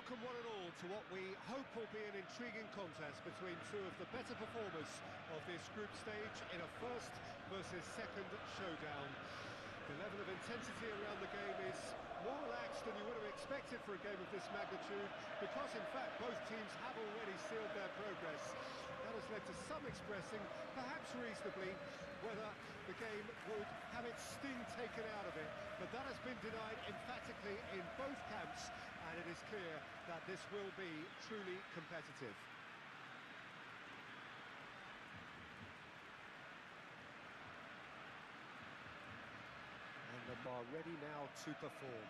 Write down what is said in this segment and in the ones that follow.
welcome one and all to what we hope will be an intriguing contest between two of the better performers of this group stage in a first versus second showdown. The level of intensity around the game is more relaxed than you would have expected for a game of this magnitude, because in fact both teams have already sealed their progress. That has led to some expressing, perhaps reasonably, whether the game would have its sting taken out of it, but that has been denied emphatically in both camps, and it is clear that this will be truly competitive. And the bar ready now to perform.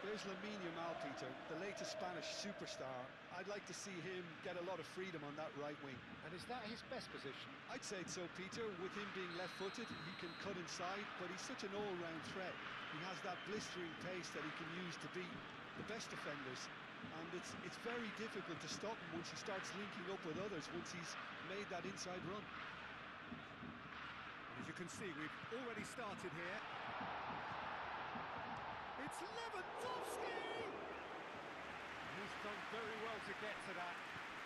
There's lainnya, Peter, the latest Spanish superstar. I'd like to see him get a lot of freedom on that right wing. And is that his best position? I'd say so, Peter. With him being left-footed, he can cut inside, but he's such an all-round threat. He has that blistering pace that he can use to beat the best defenders. And it's very difficult to stop him once he starts linking up with others, once he's made that inside run. As you can see, we've already started here. It's Lewandowski! He's done very well to get to that.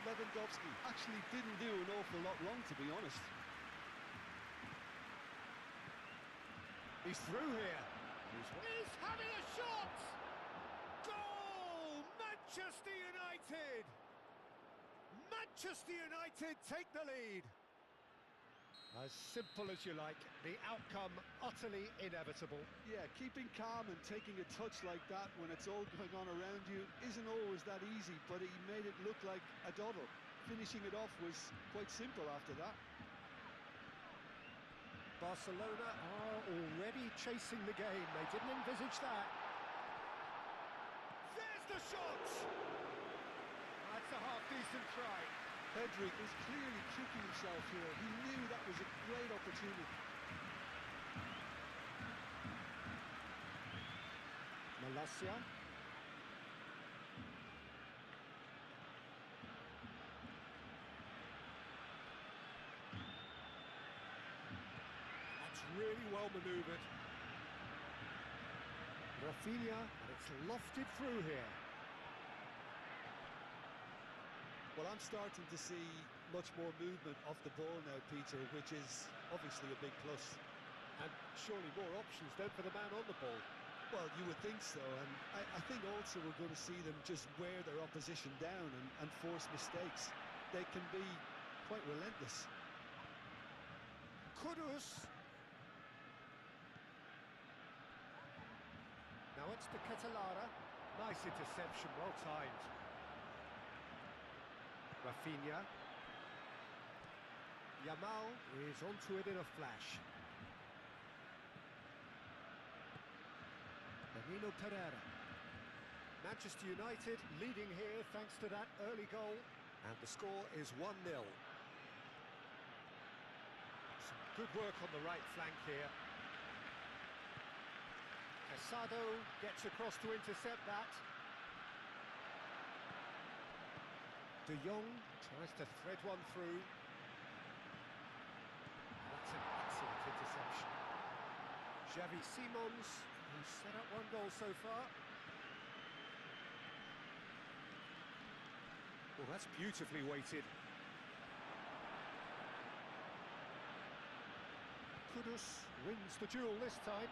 Lewandowski actually didn't do an awful lot wrong, to be honest. He's through here. He's having a shot! Goal! Manchester United! Manchester United take the lead. As simple as you like, the outcome utterly inevitable. Yeah, keeping calm and taking a touch like that when it's all going on around you isn't always that easy, but he made it look like a doddle. Finishing it off was quite simple after that. Barcelona are already chasing the game. They didn't envisage that. There's the shot! That's a half-decent try. Pedri is clearly kicking himself here. He knew that was a great opportunity. Malacia. That's really well manoeuvred. Rafinha, and it's lofted through here. Well, I'm starting to see much more movement off the ball now, Peter, which is obviously a big plus. And surely more options then for the man on the ball. Well, you would think so, and I think also we're going to see them just wear their opposition down and force mistakes. They can be quite relentless. Kudus. Now it's to Catalara. Nice interception, well timed. Rafinha. Yamal is onto it in a flash. Danilo Pereira. Manchester United leading here thanks to that early goal. And the score is 1-0. Some good work on the right flank here. Casado gets across to intercept that. De Jong tries to thread one through. That's an excellent interception. Xavi Simons, who's set up one goal so far. Well, that's beautifully weighted. Kudus wins the duel this time.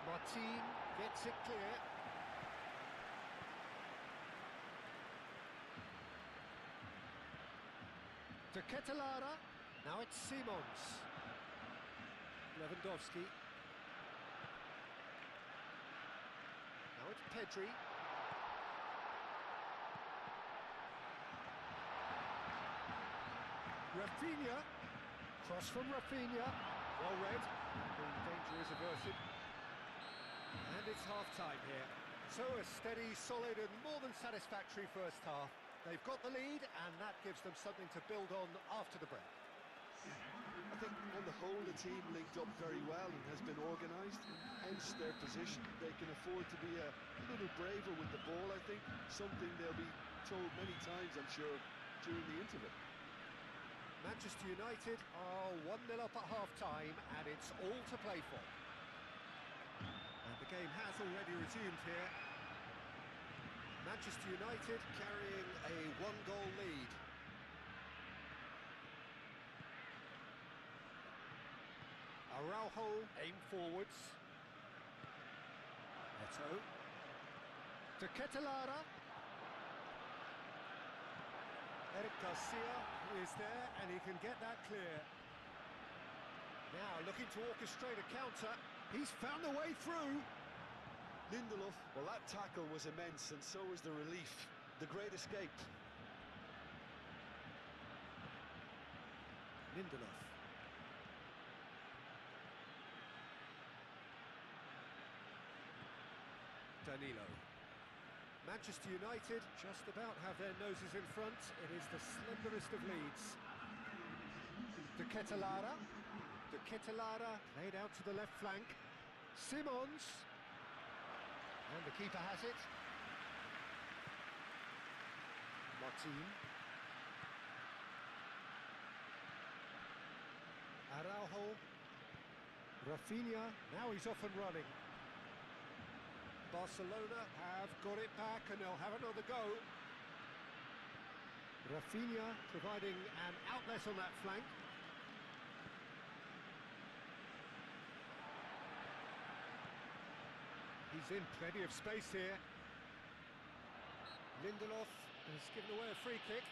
Martin gets it clear. To Catalara. Now it's Simons. Lewandowski. Now it's Pedri. Rafinha. Cross from Rafinha. Well read. The danger is averted. And it's half-time here. So a steady, solid and more than satisfactory first half. They've got the lead and that gives them something to build on after the break. I think on the whole the team linked up very well and has been organised, hence their position. They can afford to be a little braver with the ball, I think, something they'll be told many times, I'm sure, during the interval. Manchester United are 1-0 up at half-time, and it's all to play for. And the game has already resumed here. Manchester United carrying a one-goal lead. Araujo aim forwards. Eto. To Ketelara. Eric Garcia is there, and he can get that clear. Now looking to orchestrate a counter. He's found a way through. Lindelof, well, that tackle was immense, and so was the relief. The great escape. Lindelof. Danilo. Manchester United just about have their noses in front. It is the slenderest of leads. De Ketelara. De Ketelara played out to the left flank. Simons. And the keeper has it. Martin. Araujo. Rafinha. Now he's off and running. Barcelona have got it back and they'll have another go. Rafinha providing an outlet on that flank. He's in plenty of space here. Lindelof has given away a free kick.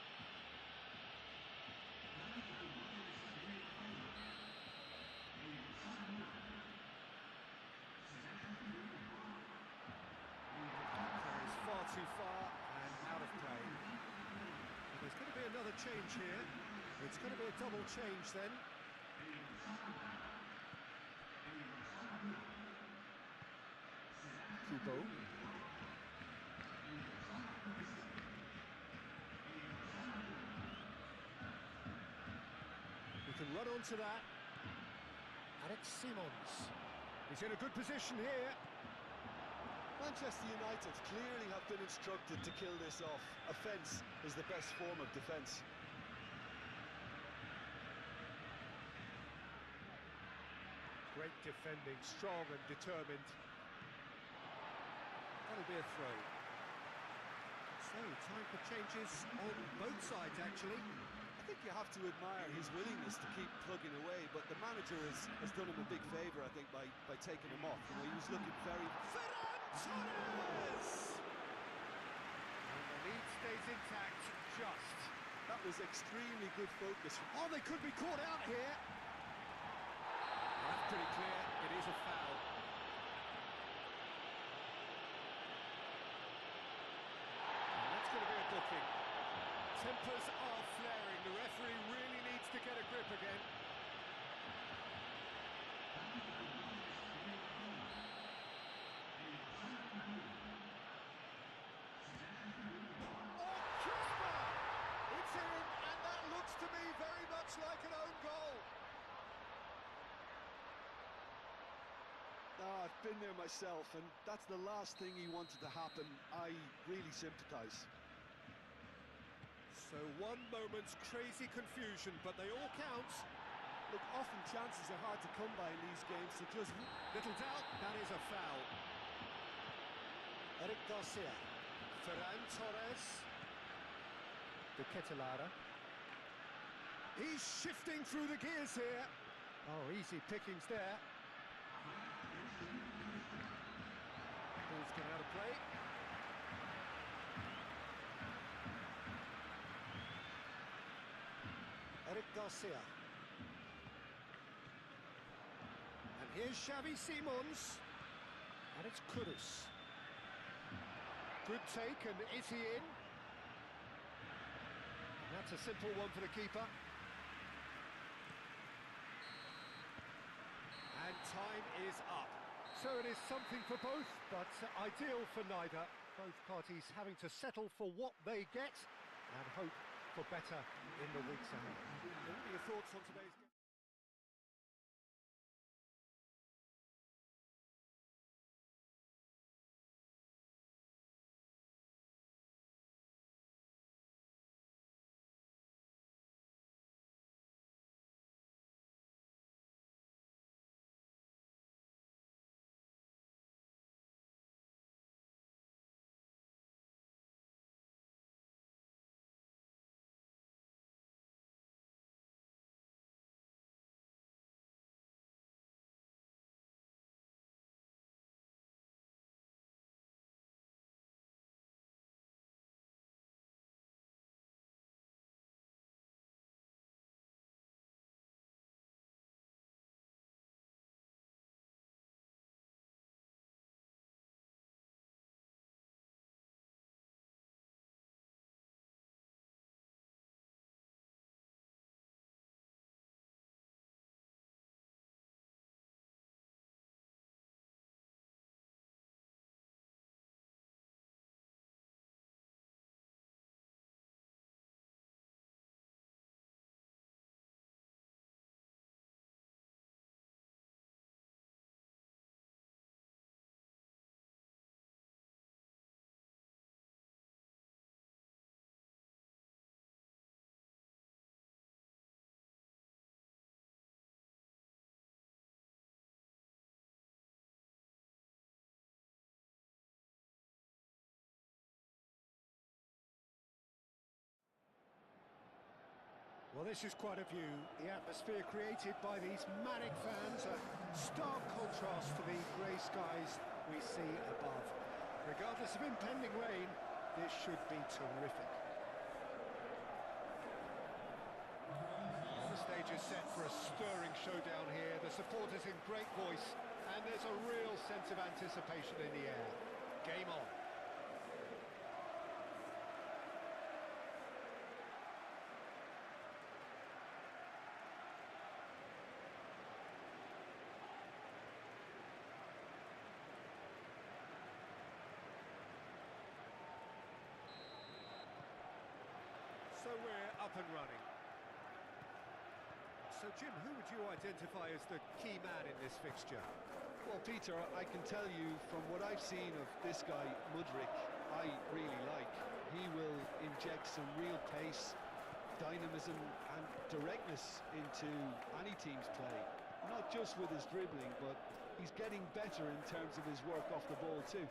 Too far and out of play. There's going to be another change here. It's going to be a double change then. Kubo. We can run onto that. Alex Simons. He's in a good position here. Manchester United clearly have been instructed to kill this off. Offence is the best form of defence. Great defending, strong and determined. That'll be a throw. So, time for changes on both sides, actually. I think you have to admire his willingness to keep plugging away, but the manager has done him a big favour, I think, by taking him off. You know, he was looking very... Torres! And the lead stays intact, just. That was extremely good focus. Oh, they could be caught out here. That's pretty clear, it is a foul. And that's going to be a booking. Tempers are flaring, the referee really needs to get a grip again. Like an own goal. No, I've been there myself, and that's the last thing he wanted to happen. I really sympathise. So one moment's crazy confusion, but they all count. Look, often chances are hard to come by in these games, so just... Little doubt, that is a foul. Eric Garcia. Ferran Torres. De Ketelara. He's shifting through the gears here. Oh, easy pickings there. Ball's gone out of play. Eric Garcia. And here's Xavi Simons. And it's Kudus. Good take, and is he in? And that's a simple one for the keeper. And time is up. So it is something for both, but ideal for neither. Both parties having to settle for what they get and hope for better in the weeks ahead. What are your thoughts on today's game? Well, this is quite a view. The atmosphere created by these manic fans, a stark contrast to the grey skies we see above. Regardless of impending rain, this should be terrific. Well, the stage is set for a stirring showdown here. The supporters in great voice, and there's a real sense of anticipation in the air. Game on. So we're up and running. So Jim, who would you identify as the key man in this fixture? Well, Peter, I can tell you from what I've seen of this guy, Mudryk, I really like. He will inject some real pace, dynamism and directness into any team's play. Not just with his dribbling, but he's getting better in terms of his work off the ball too.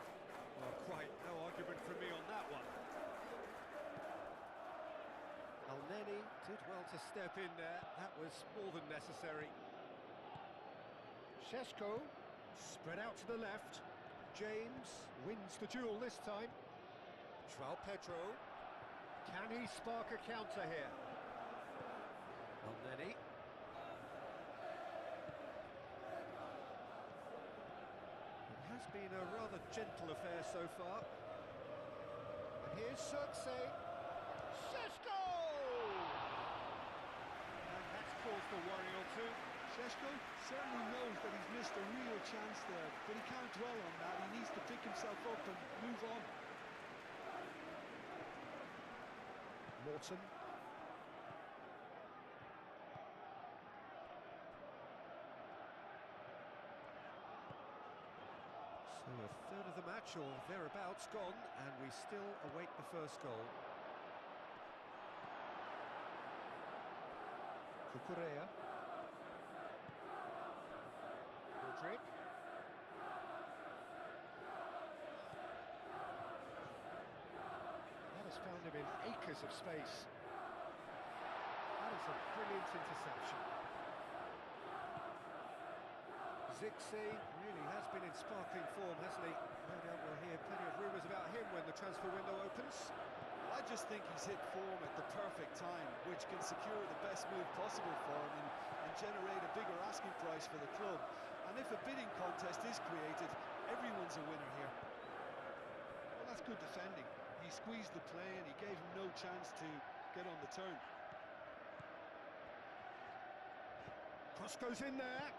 Well, quite no argument from me on that one. Elneny did well to step in there. That was more than necessary. Šeško spread out to the left. James wins the duel this time. João Pedro. Can he spark a counter here? Elneny. It has been a rather gentle affair so far. And here's Xerxes. Šeško! And that's caused a worry or two. Šeško certainly knows that he's missed a real chance there, but he can't dwell on that. He needs to pick himself up and move on. Morton. So a third of the match or thereabouts gone, and we still await the first goal. Cucurella. Mudryk. That has found him in acres of space. That is a brilliant interception. Zirkzee really has been in sparkling form, hasn't he? No doubt we'll hear plenty of rumours about him when the transfer window opens. I just think he's hit form at the perfect time, which can secure the best move possible for him and generate a bigger asking price for the club. And if a bidding contest is created, everyone's a winner here. Well, that's good defending. He squeezed the play and he gave him no chance to get on the turn. Cross goes in there.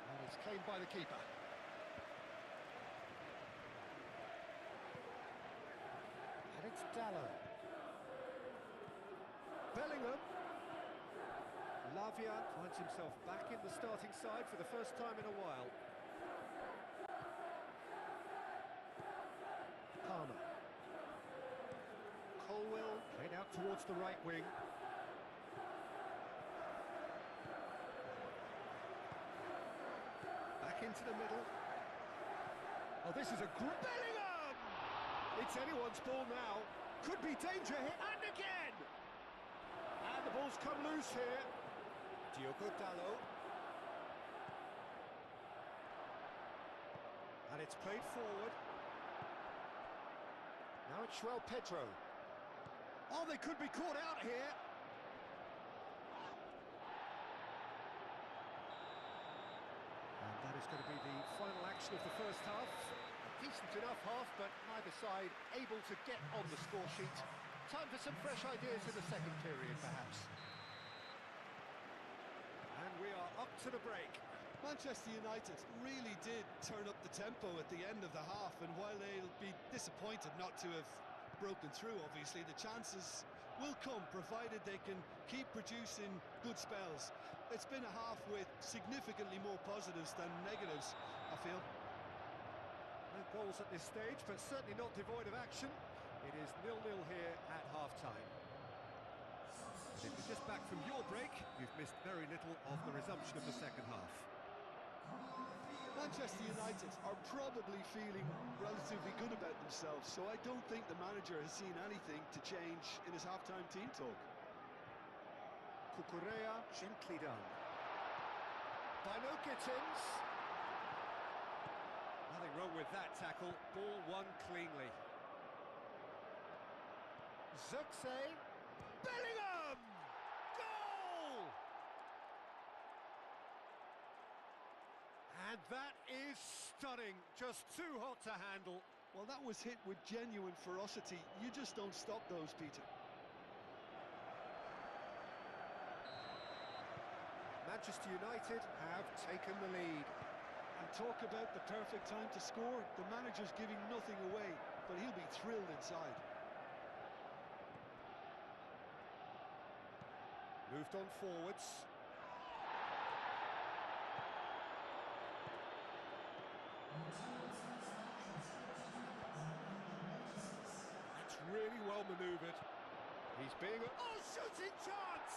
And it's claimed by the keeper. And it's Dallo. Bellingham. Lavia finds himself back in the starting side for the first time in a while. Palmer. Colwell played out towards the right wing. Back into the middle. Oh, this is a great... Bellingham! It's anyone's ball now. Could be danger here. And again! And the ball's come loose here. Diogo Dallo. And it's played forward. Now it's João Pedro. Oh, they could be caught out here. And that is going to be the final action of the first half. A decent enough half, but neither side able to get on the score sheet. Time for some fresh ideas in the second period, perhaps. And we are up to the break. Manchester United really did turn up the tempo at the end of the half, and while they'll be disappointed not to have broken through, obviously, the chances will come, provided they can keep producing good spells. It's been a half with significantly more positives than negatives, I feel. No goals at this stage, but certainly not devoid of action. It is 0-0 here at half-time. If you're just back from your break, you've missed very little of the resumption of the second half. Manchester United are probably feeling relatively good about themselves, so I don't think the manager has seen anything to change in his half-time team talk. Cucurella, gently done. By no Gittins. Nothing wrong with that tackle. Ball won cleanly. Zirkzee. Bellingham! Goal! And that is stunning. Just too hot to handle. Well, that was hit with genuine ferocity. You just don't stop those, Peter. Manchester United have taken the lead. And talk about the perfect time to score. The manager's giving nothing away, but he'll be thrilled inside. Moved on forwards. That's really well manoeuvred. He's being... Oh, shooting chance!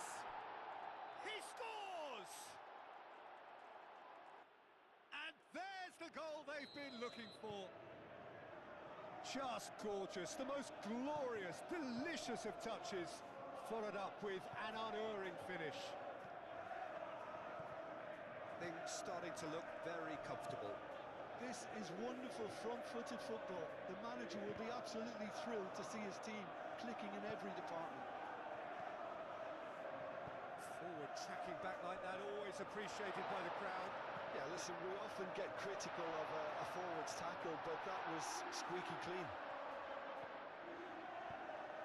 He scores! And there's the goal they've been looking for. Just gorgeous, the most glorious, delicious of touches, followed up with an unerring finish. Things starting to look very comfortable. This is wonderful front-footed football. The manager will be absolutely thrilled to see his team clicking in every department. Forward tracking back like that, always appreciated by the crowd. Yeah, listen, we often get critical of a forward's tackle, but that was squeaky clean.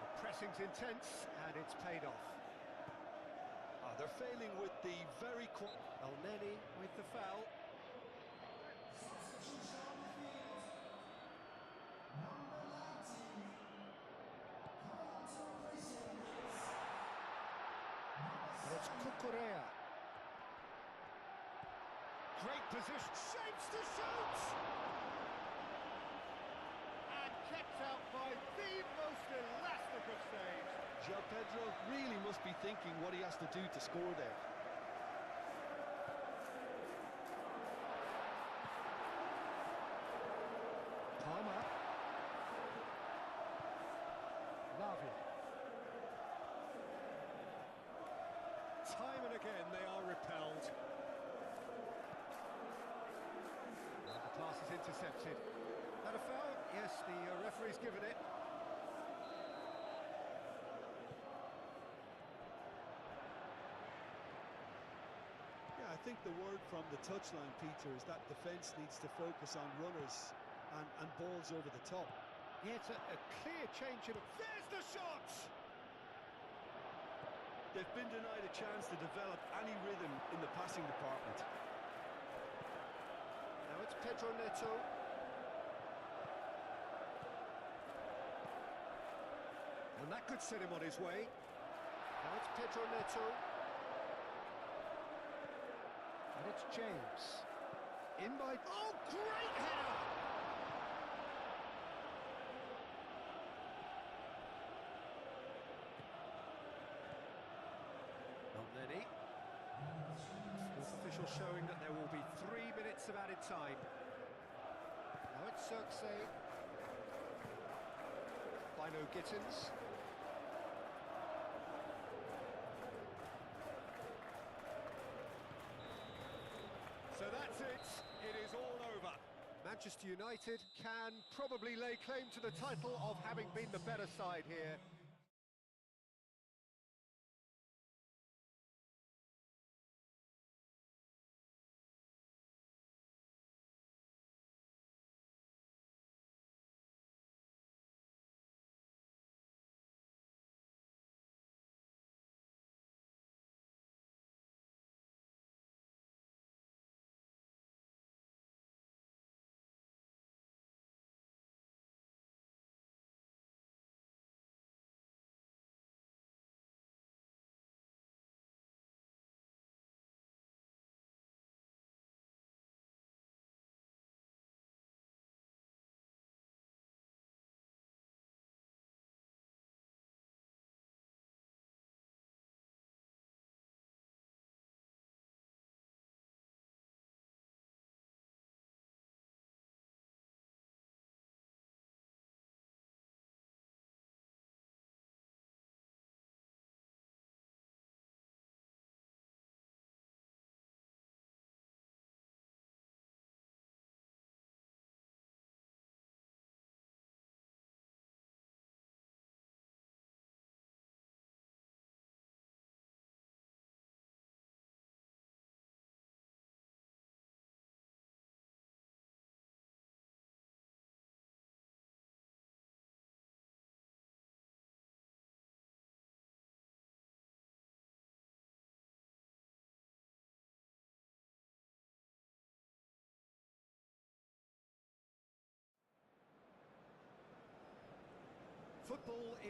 The pressing's intense, and it's paid off. They're failing with the very... Elneny with the foul. And it's Cucurella. Great position, shapes to shoot! And kept out by the most elastic of saves. João Pedro really must be thinking what he has to do to score there. Palmer. Lavia. Time and again they are repelled. And the pass is intercepted. That a foul? Yes, the referee's given it. Yeah, I think the word from the touchline, Peter, is that defence needs to focus on runners and balls over the top. Yeah, it's a clear change in... There's the shot! They've been denied a chance to develop any rhythm in the passing department. Now it's Pedro Neto. And that could set him on his way. Now it's Pedro Neto. And it's James. In by... Oh, great header! Elneny. Fourth official showing that there will be 3 minutes of added time. Now it's Zirkzee. By no Gittins. So that's it. It is all over. Manchester United can probably lay claim to the title of having been the better side here.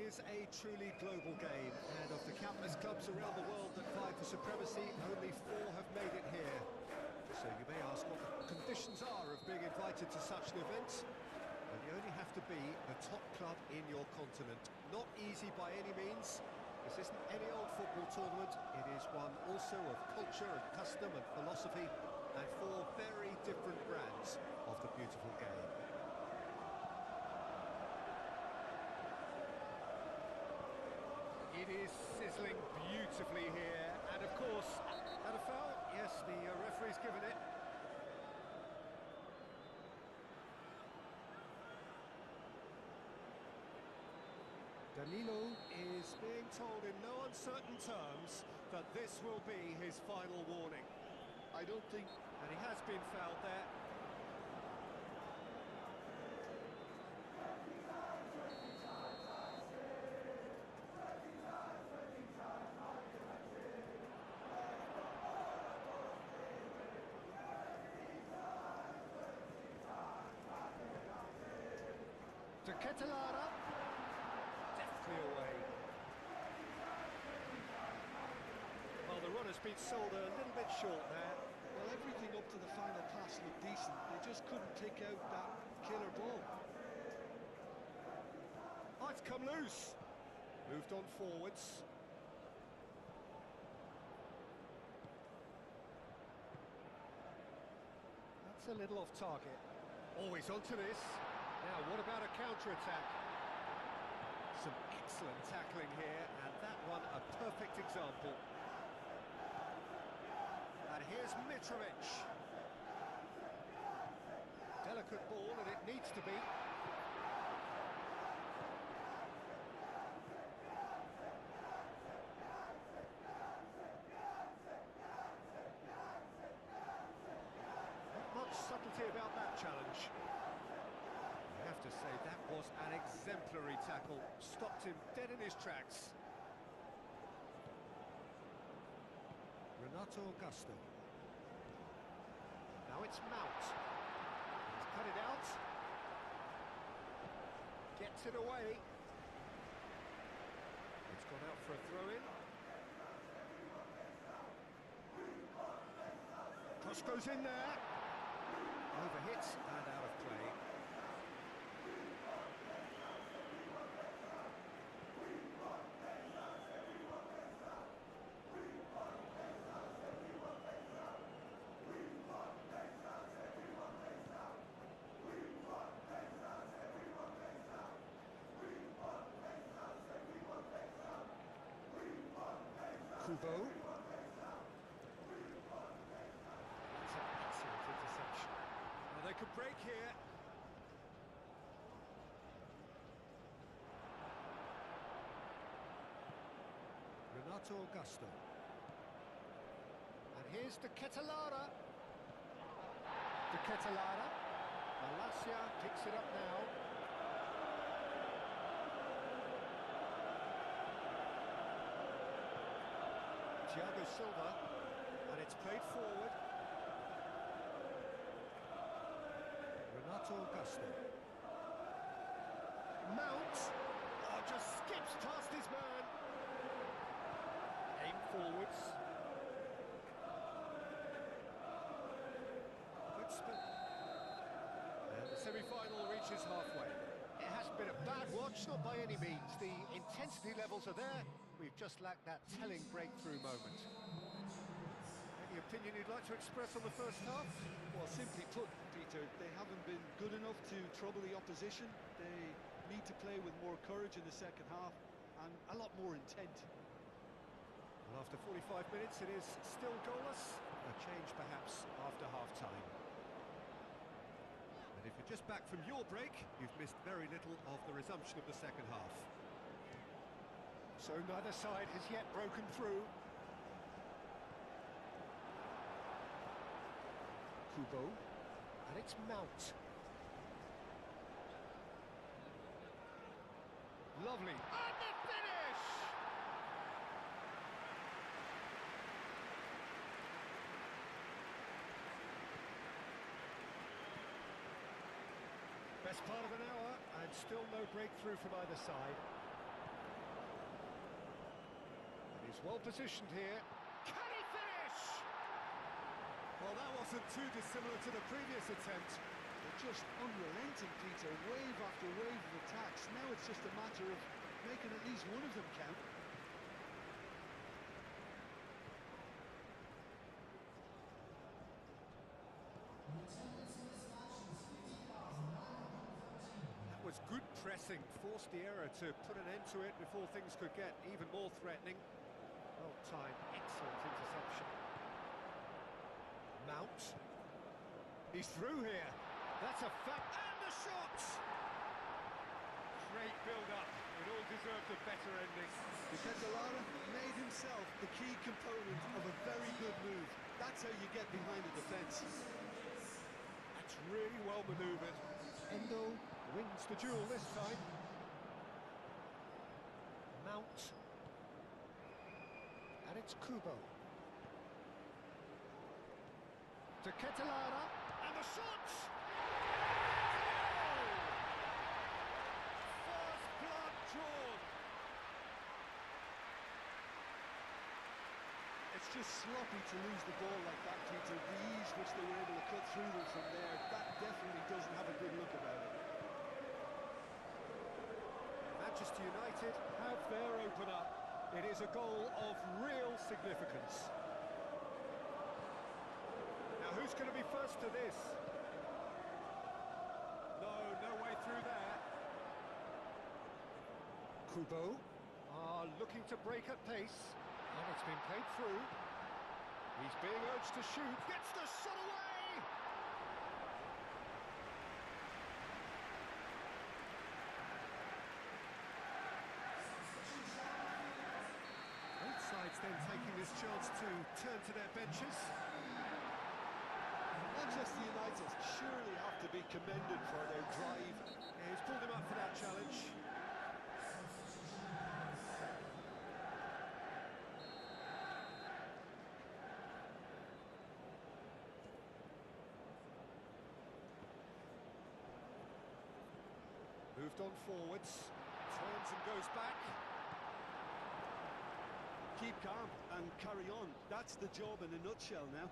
is a truly global game, and of the countless clubs around the world that vie for supremacy, only 4 have made it here. So you may ask what the conditions are of being invited to such an event. And you only have to be the top club in your continent. Not easy by any means. This isn't any old football tournament. It is one also of culture and custom and philosophy, and 4 very different brands of the beautiful game. It is sizzling beautifully here, and of course, had a foul? Yes, the referee's given it. Danilo is being told in no uncertain terms that this will be his final warning. I don't think... And he has been fouled there. Perjalan deftly away. Well, the run has been sold a little bit short there. Well, everything up to the final pass looked decent. They just couldn't pick out that killer ball. Oh, it's come loose. Moved on forwards. That's a little off target. Always onto this. Now, what about a counter-attack? Some excellent tackling here, and that one a perfect example. And here's Mitrovic. Delicate ball, and it needs to be. Not much subtlety about that challenge. I have to say, that was an exemplary tackle. Stopped him dead in his tracks. Renato Augusto. Now it's Mount. He's cut it out. Gets it away. It's gone out for a throw-in. Cross goes in there. Overhit and out of play. Kubo. That's an excellent interception. Well, they could break here. Renato Augusto. And here's the Perjalan. The Perjalan. Malacia picks it up now. Thiago Silva, and it's played forward. Renato Augusto. Mount, oh, just skips past his man. Aim forwards. Good spin. And the semi-final reaches halfway. It hasn't been a bad watch, not by any means. The intensity levels are there. We've just lacked that telling breakthrough moment. Any opinion you'd like to express on the first half? Well, simply put, Peter, they haven't been good enough to trouble the opposition. They need to play with more courage in the second half and a lot more intent. Well, after 45 minutes, it is still goalless. A change, perhaps, after half-time. And if you're just back from your break, you've missed very little of the resumption of the second half. So neither side has yet broken through. Kubo, and it's Mount. Lovely, and the finish! Best part of an hour, and still no breakthrough from either side. He's well positioned here. Can he finish? Well, that wasn't too dissimilar to the previous attempt. They're just unrelenting, Peter, wave after wave of attacks. Now it's just a matter of making at least one of them count. That was good pressing, forced the error to put an end to it before things could get even more threatening. Well timed, excellent interception. Mount. He's through here. That's a fact. And the shot! Great build-up. It all deserved a better ending. Perjalan made himself the key component of a very good move. That's how you get behind the defence. That's really well manoeuvred. Endo wins the duel this time. Mount. And it's Kubo. To Perjalan, and the shot! Goal! First blood drawn. It's just sloppy to lose the ball like that, Peter. The ease which they were able to cut through them from there, that definitely doesn't have a good look about it. Manchester United have their opener. It is a goal of real significance. Now, who's going to be first to this? No way through there. Kubo looking to break at pace, and it's been played through. He's being urged to shoot, gets the shot away! Both sides then taking this chance to turn to their benches. Manchester United surely have to be commended for their drive. Yeah, he's pulled him up for that challenge. Moved on forwards, turns and goes back. Keep calm and carry on. That's the job in a nutshell now.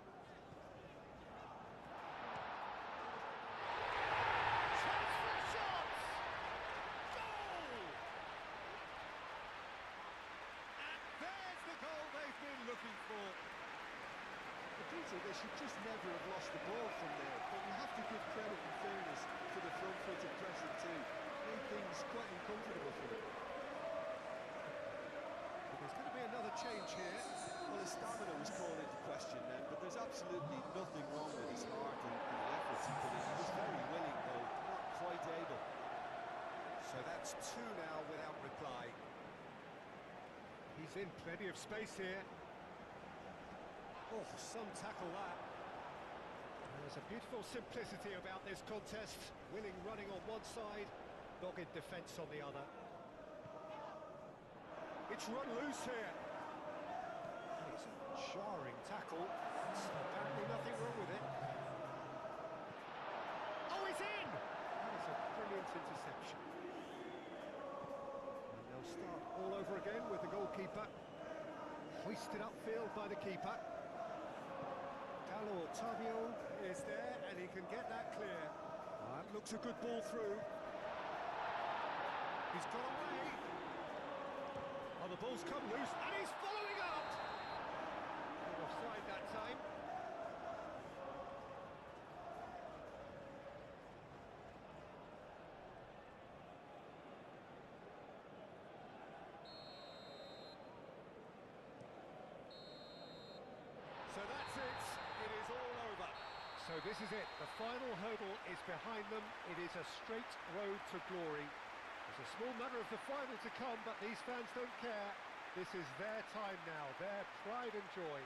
Looking for. Peter, they should just never have lost the ball from there, but you have to give credit and fairness to the front-footed pressing too. Made things quite uncomfortable for them. But there's going to be another change here. Well, his stamina was called into question then, but there's absolutely nothing wrong with his heart and the efforts he put in. He was very willing, though, not quite able. So that's two now without reply. He's in plenty of space here. Oh, some tackle that. There's a beautiful simplicity about this contest. Willing running on one side, dogged defence on the other. It's run loose here. It's a jarring tackle. There's apparently nothing wrong with it. Oh, he's in! That is a brilliant interception. And they'll start all over again with the goalkeeper. Hoisted upfield by the keeper. Otavio is there, and he can get that clear. That looks a good ball through. He's got away. Oh, the ball's come loose, and he's following up. Offside that time. So that's it. It is all over. So this is it. The final hurdle is behind them. It is a straight road to glory. It's a small matter of the final to come, but these fans don't care. This is their time now, their pride and joy.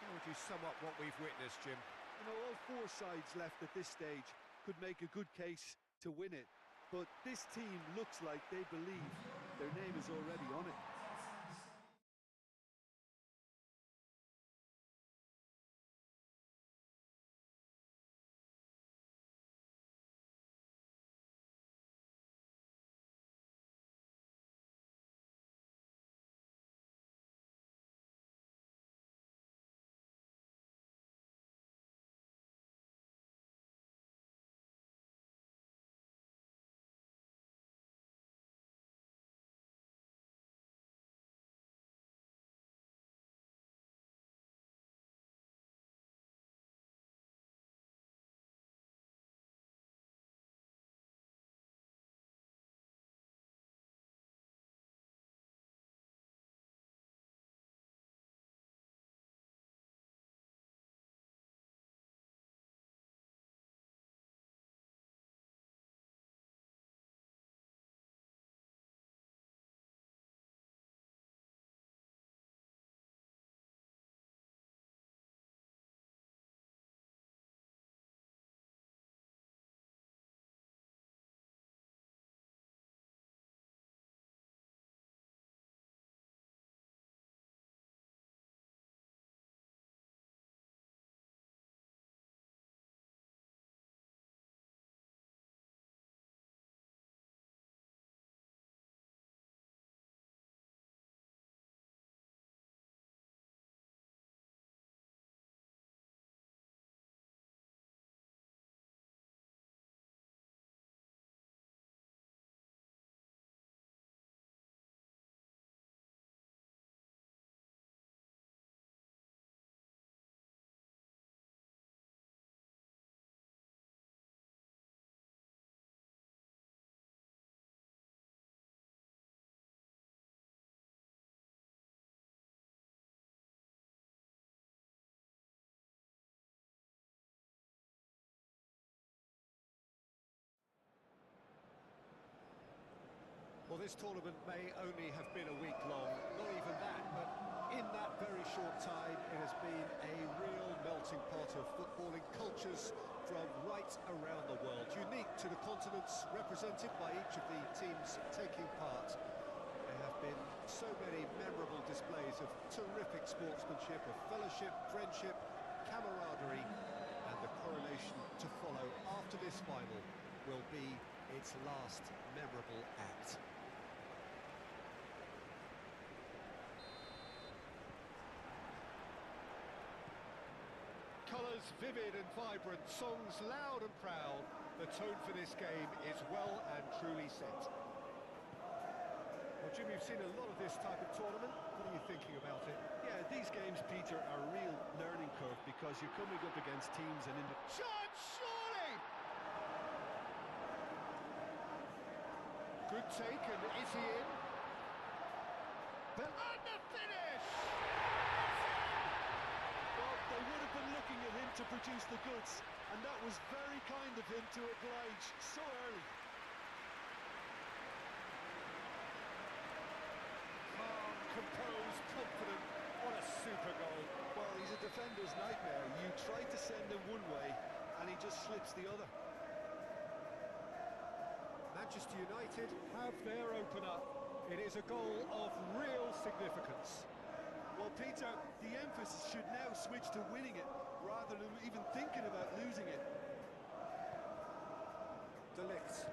How would you sum up what we've witnessed, Jim? You know, all four sides left at this stage could make a good case to win it. But this team looks like they believe their name is already on it. Well, this tournament may only have been a week long, not even that, but in that very short time, it has been a real melting pot of footballing cultures from right around the world, unique to the continents represented by each of the teams taking part. There have been so many memorable displays of terrific sportsmanship, of fellowship, friendship, camaraderie, and the coronation to follow after this final will be its last memorable act. Colours vivid and vibrant, songs loud and proud. The tone for this game is well and truly set. Well, Jim, you've seen a lot of this type of tournament. What are you thinking about it? Yeah, these games, Peter, are a real learning curve because you're coming up against teams and in the... Chance, surely! Good take, and is he in? But and the finish! Well, they would have been looking at him to produce the goods, and that was very kind of him to oblige so early. Calm, composed, confident. What a super goal. Well, he's a defender's nightmare. You try to send him one way, and he just slips the other. Manchester United have their opener. It is a goal of real significance. Well, Peter, the emphasis should now switch to winning it, rather than even thinking about losing it. De Ligt.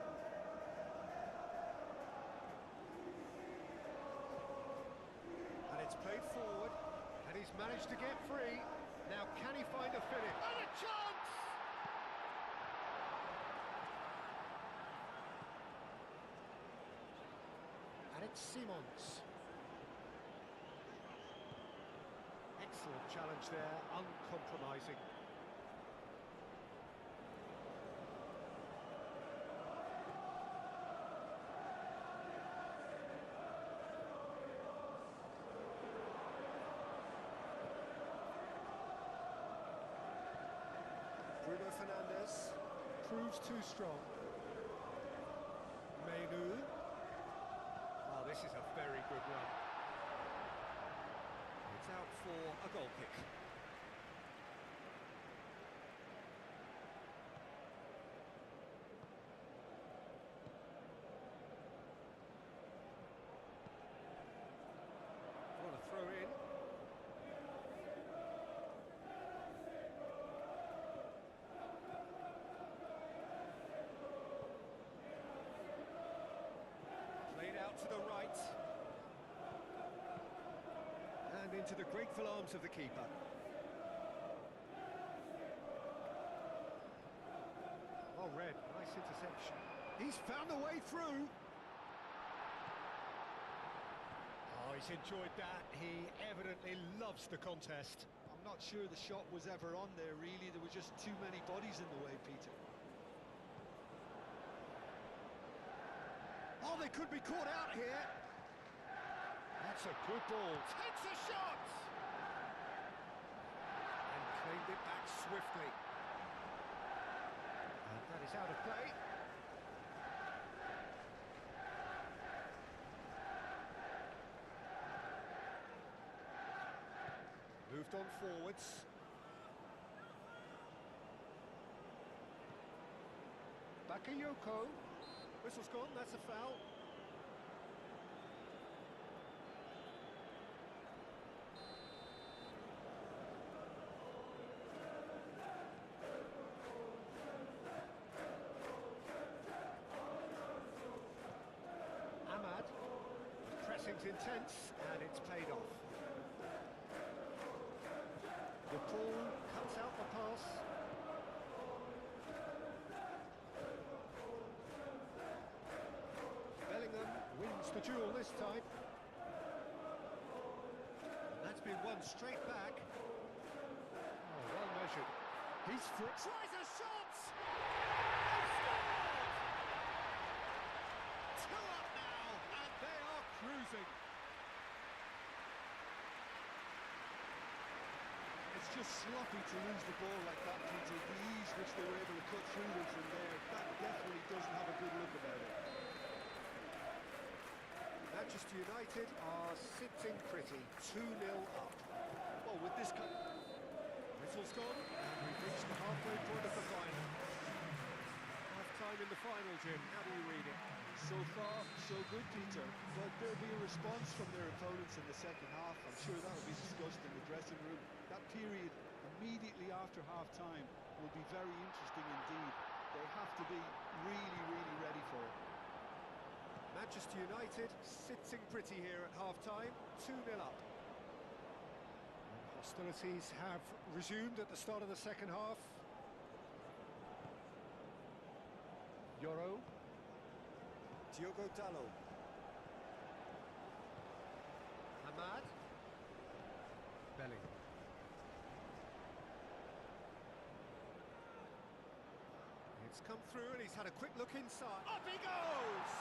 And it's played forward, and he's managed to get free. Now, can he find a finish? And a chance! And it's Simons. Excellent challenge there, uncompromising. Bruno Fernandes proves too strong. Menu. Oh, this is a very good run. It's out for a goal kick. What a throw in. Played out to the right. And into the grateful arms of the keeper. Oh, Red, nice interception. He's found a way through. Oh, he's enjoyed that. He evidently loves the contest. I'm not sure the shot was ever on there, really. There were just too many bodies in the way, Peter. Oh, they could be caught out here. That's a good ball. Takes a shot! And claimed it back swiftly. And that is out of play. Moved on forwards. Bakayoko. Whistle's gone, that's a foul. Ahmad. Pressing's intense, and it's paid off. The ball cuts out the pass. Bellingham wins the duel this time. And that's been won straight back. Oh, well measured. He's for it. Tries a shot! They scored! 2 up now, and they are cruising. It's just sloppy to lose the ball like that, Peter. The ease which they were able to cut through them from there, that definitely doesn't have a good look about it. Manchester United are sitting pretty, 2-0 up. Well, with this kind... Whistle's gone, and we've reached the halfway point of the final. Half-time in the final, Jim. How do you read it? So far, so good, Peter. But there'll be a response from their opponents in the second half. I'm sure that will be discussed in the dressing room. That period immediately after half-time will be very interesting indeed. They have to be really, really ready for it. Manchester United sitting pretty here at half-time, 2-0 up. Hostilities have resumed at the start of the second half. Yoro. Diogo Dalot. Hamad. Belling. It's come through and he's had a quick look inside. Up he goes!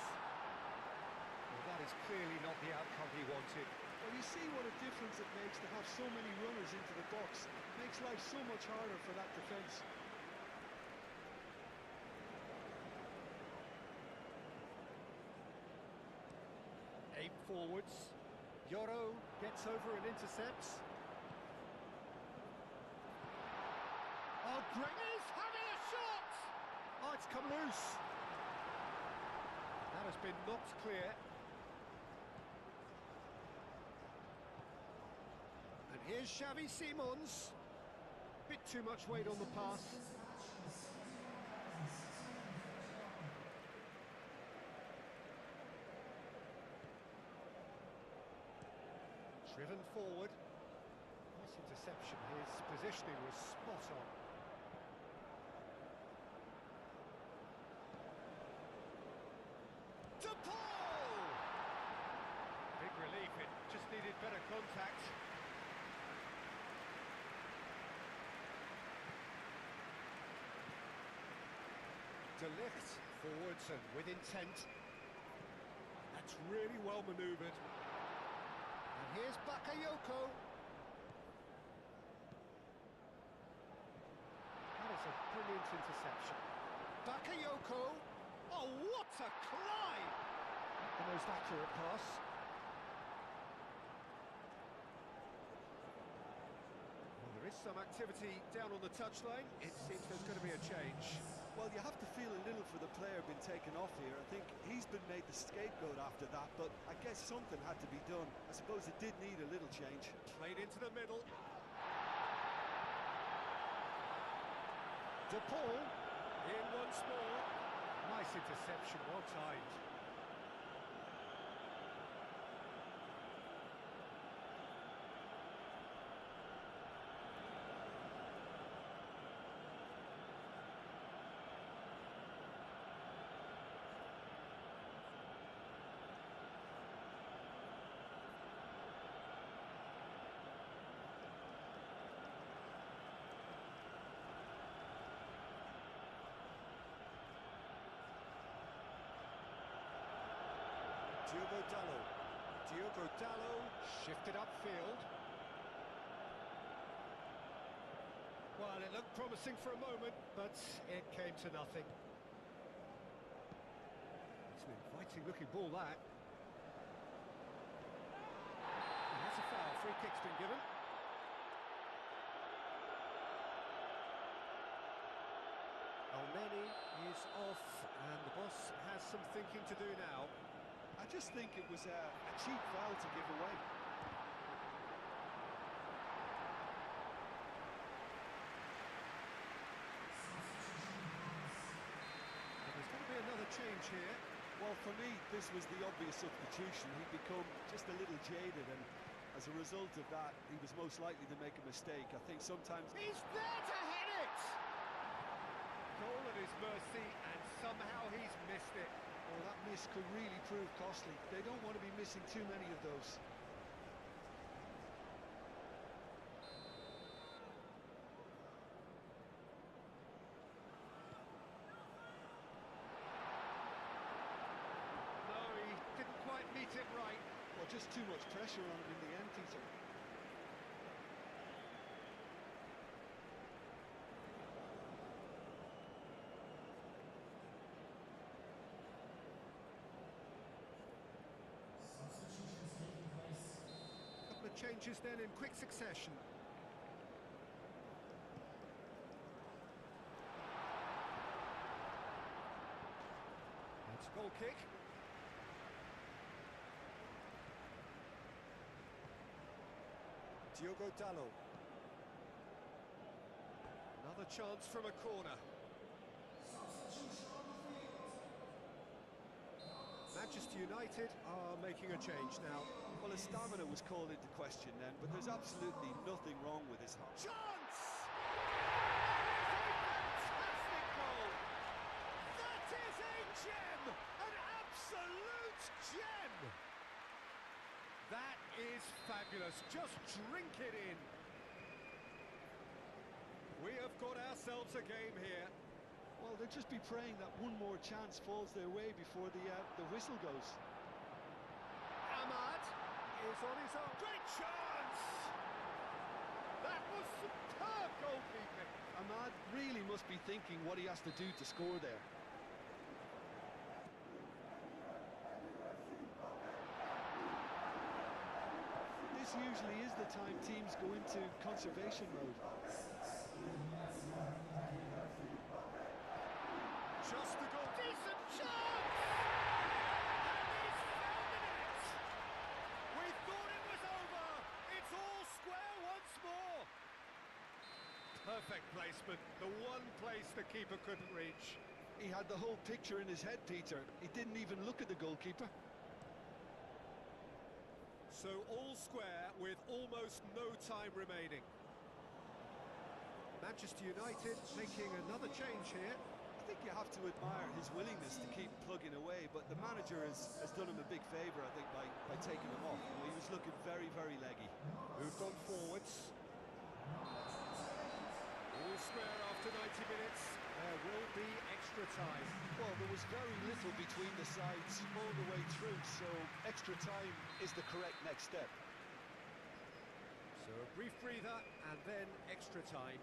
Well, that is clearly not the outcome he wanted. Well, you see what a difference it makes to have so many runners into the box. It makes life so much harder for that defence. Eight forwards. Yoro gets over and intercepts. Oh, great! He's having a shot! Oh, it's come loose. That has been knocked clear. And here's Xavi Simons. Bit too much weight on the pass. Driven forward. Nice interception. His positioning was spot on. To Paul! Big relief. It just needed better contact. De Ligt forwards and with intent. That's really well manoeuvred. And here's Bakayoko. That is a brilliant interception. Bakayoko. Oh, what a climb! The most accurate pass. Well, there is some activity down on the touchline. It seems there's going to be a change. Well, you have to feel a little for the player being taken off here. I think he's been made the scapegoat after that, but I guess something had to be done. I suppose it did need a little change. Played into the middle. De Paul in once more. Nice interception, well timed. Diogo Dalot shifted upfield. Well, it looked promising for a moment, but it came to nothing. It's an inviting looking ball, that. And that's a foul. Free kick's been given. Elneny is off, and the boss has some thinking to do now. I just think it was a cheap foul to give away. There's going to be another change here. Well, for me, this was the obvious substitution. He'd become just a little jaded, and as a result of that, he was most likely to make a mistake. I think sometimes... He's there to hit it! Goal at his mercy, and somehow he's missed it. Well, that miss could really prove costly. They don't want to be missing too many of those. No, he didn't quite meet it right. Well, just too much pressure on him in the end, Peter. changes then in quick succession. It's a goal kick. Diogo Dalot. Another chance from a corner. Manchester United are making a change now. Well, his stamina was called into question then, but there's absolutely nothing wrong with his heart. Chance! Fantastic goal! That is a gem! An absolute gem! That is fabulous. Just drink it in. We have got ourselves a game here. Well, they'll just be praying that one more chance falls their way before the whistle goes. Ahmad is on his own. Great chance! That was superb goalkeeping. Ahmad really must be thinking what he has to do to score there. This usually is the time teams go into conservation mode. Just a goal. Decent chance! And he's found the net! We thought it was over! It's all square once more! Perfect placement. The one place the keeper couldn't reach. He had the whole picture in his head, Peter. He didn't even look at the goalkeeper. So all square with almost no time remaining. Manchester United making another change here. I think you have to admire his willingness to keep plugging away, but the manager has done him a big favour, I think, by taking him off. You know, he was looking very, very leggy. Moved on forwards. All square after 90 minutes. There will be extra time. Well, there was very little between the sides all the way through, so extra time is the correct next step. So a brief breather and then extra time.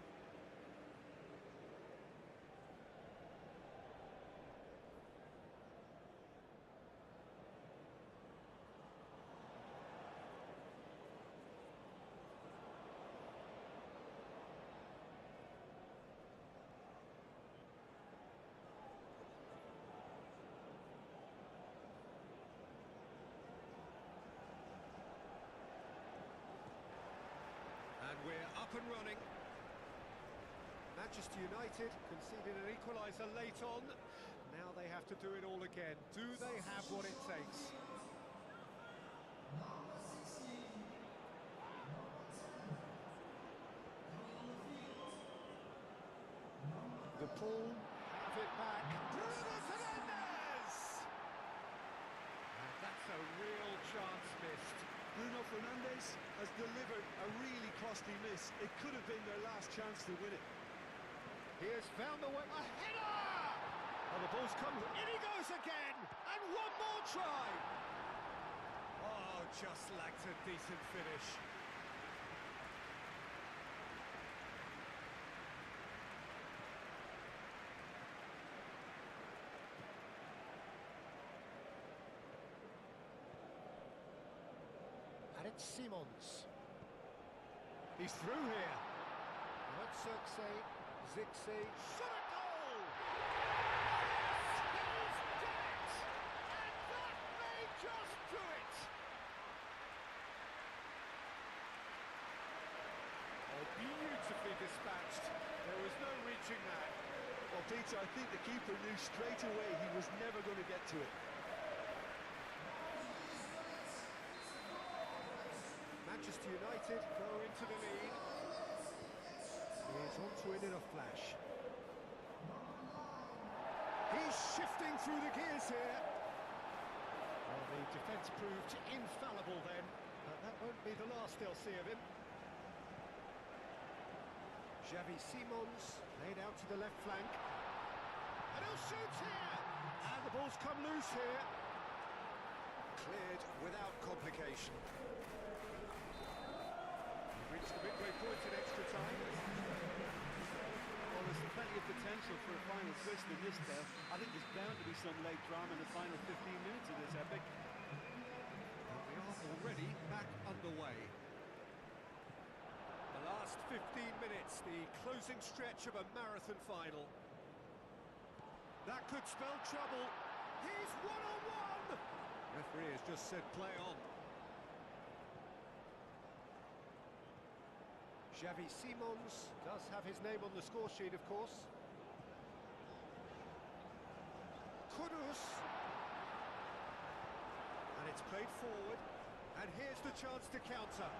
And we're up and running. Manchester United conceded an equaliser late on. Now they have to do it all again. Do they have what it takes? The pull, have it back. Bruno Fernandes! And that's a real chance missed. Bruno Fernandes has delivered a really costly miss. It could have been their last chance to win it. He has found the way. A header! Oh, the ball's come. In he goes again! And one more try! Oh, just lacked a decent finish. And it's Simons. He's through here. Not Zirkzee, Zirkzee, shot a goal! Yes, he's done it! And that may just do it! Oh, beautifully dispatched. There was no reaching that. Well, Peter, I think the keeper knew straight away he was never going to get to it. Manchester United go into the lead. He's onto it in a flash. He's shifting through the gears here. Well, the defence proved infallible then, but that won't be the last they'll see of him. Xavi Simons laid out to the left flank. And he'll shoot here! And the ball's come loose here. Cleared without complication. Reached the midway point in extra time. Well, there's plenty of potential for a final twist in this there. I think there's bound to be some late drama in the final 15 minutes of this epic. And we are already back underway. Last 15 minutes, the closing stretch of a marathon final. That could spell trouble. He's one-on-one! Referee has just said play on. Xavi Simons does have his name on the score sheet, of course. Kudus. And it's played forward. And here's the chance to counter.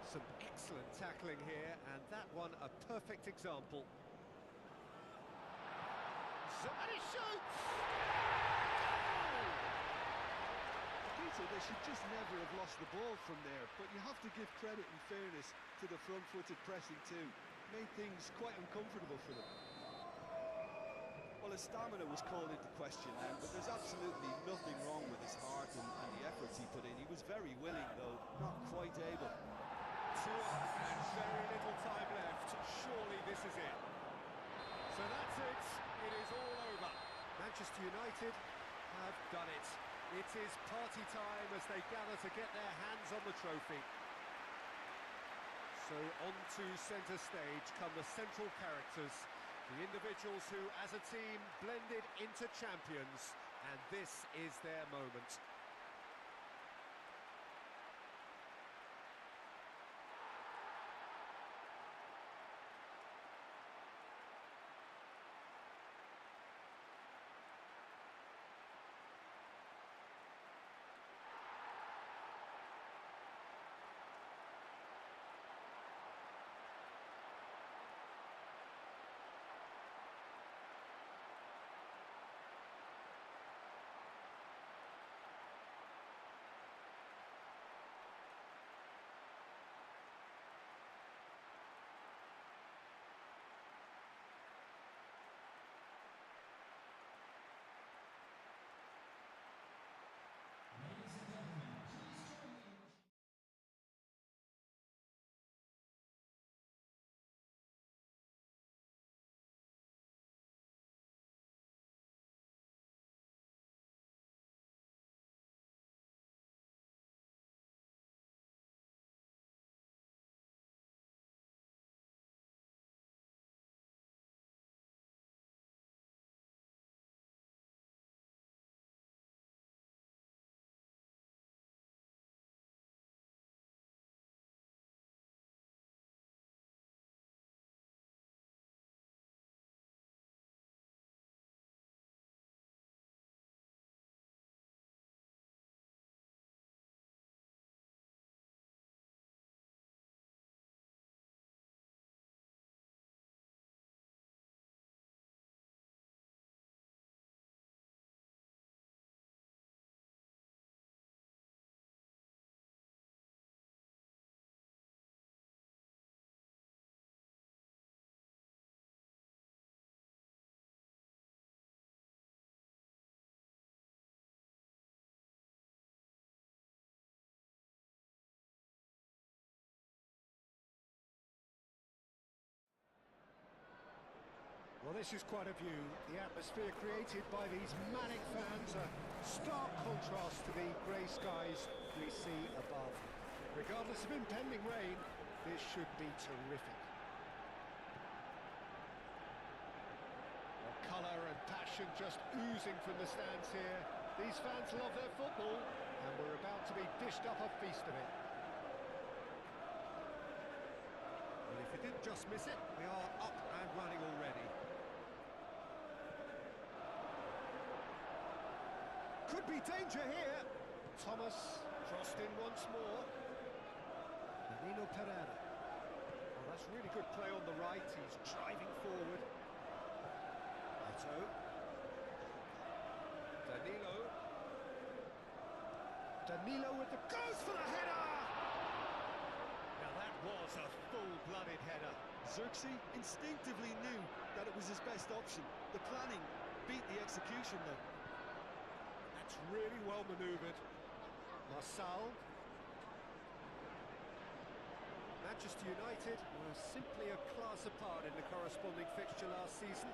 Some excellent tackling here, and that one a perfect example. And he shoots! Peter, they should just never have lost the ball from there, but you have to give credit and fairness to the front-footed pressing too. Made things quite uncomfortable for them. Well, his stamina was called into question then, but there's absolutely nothing wrong with his heart and the efforts he put in. He was very willing, though not quite able. 2 up and very little time left. Surely this is it. So that's it. It is all over. Manchester United have done it. It is party time as they gather to get their hands on the trophy. So on to centre stage come the central characters, the individuals who, as a team, blended into champions, and this is their moment. Well, this is quite a view. The atmosphere created by these manic fans, a stark contrast to the grey skies we see above. Regardless of impending rain, this should be terrific. Well, colour and passion just oozing from the stands here. These fans love their football, and we're about to be dished up a feast of it. Well, if we didn't just miss it, we are up and running already. Could be danger here. Thomas crossed in once more. Danilo Perjalan. Oh, that's really good play on the right. He's driving forward. Eto. Danilo. Danilo with the... goes for the header! Now that was a full-blooded header. Xerxes instinctively knew that it was his best option. The planning beat the execution, though. That's really well manoeuvred. Marçal. Manchester United were simply a class apart in the corresponding fixture last season.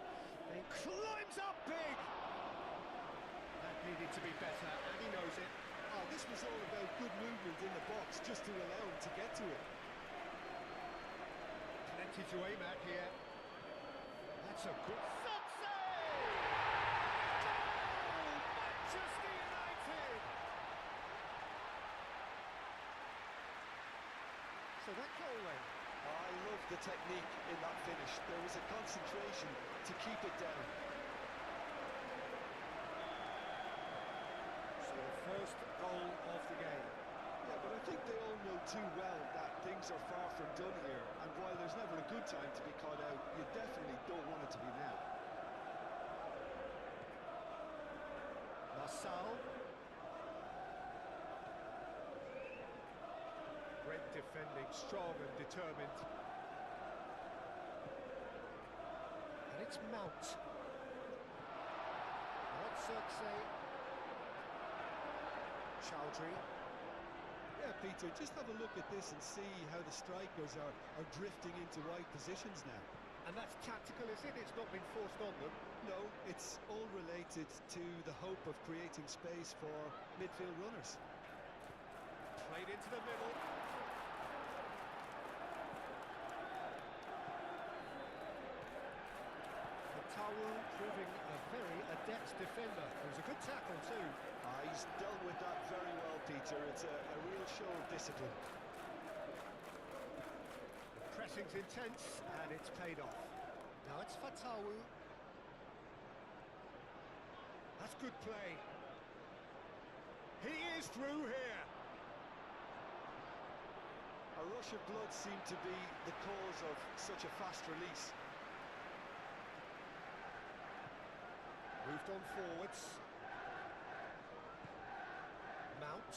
He climbs up big! That needed to be better, and he knows it. Oh, this was all about good movement in the box, just to allow him to get to it. plenty to aim at here. That's a good save! Goal! Manchester United! So that goal then. I love the technique in that finish. There was a concentration to keep it down. So the first goal of the game. Yeah, but I think they all know too well that things are far from done here, and while there's never a good time to be caught out, you definitely don't want it to be now. Marçal. Great defending, strong and determined. And it's Mount. Not Xerxes. Chowdhury. Yeah, Peter, just have a look at this and see how the strikers are drifting into wide positions now. And that's tactical, is it? It's not been forced on them. No, it's all related to the hope of creating space for midfield runners. Played into the middle. Tawu proving a very adept defender. It was a good tackle too. He's dealt with that very well, Peter. It's a real show of discipline. The pressing's intense and it's paid off. Now it's Fatawu. That's good play. He is through here. A rush of blood seemed to be the cause of such a fast release. Moved on forwards. Mount.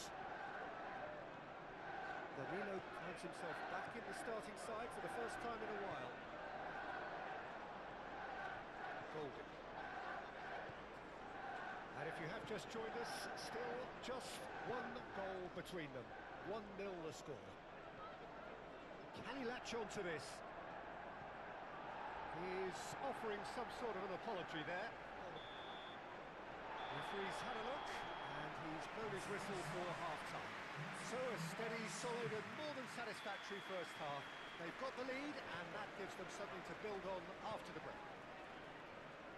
Danilo finds himself back in the starting side for the first time in a while. Golden. And if you have just joined us, still just one goal between them. 1-0 the score. Can he latch on to this? He's offering some sort of an apology there. Referee's had a look, and he's blown his whistle for half-time. So a steady, solid and more than satisfactory first half. They've got the lead, and that gives them something to build on after the break.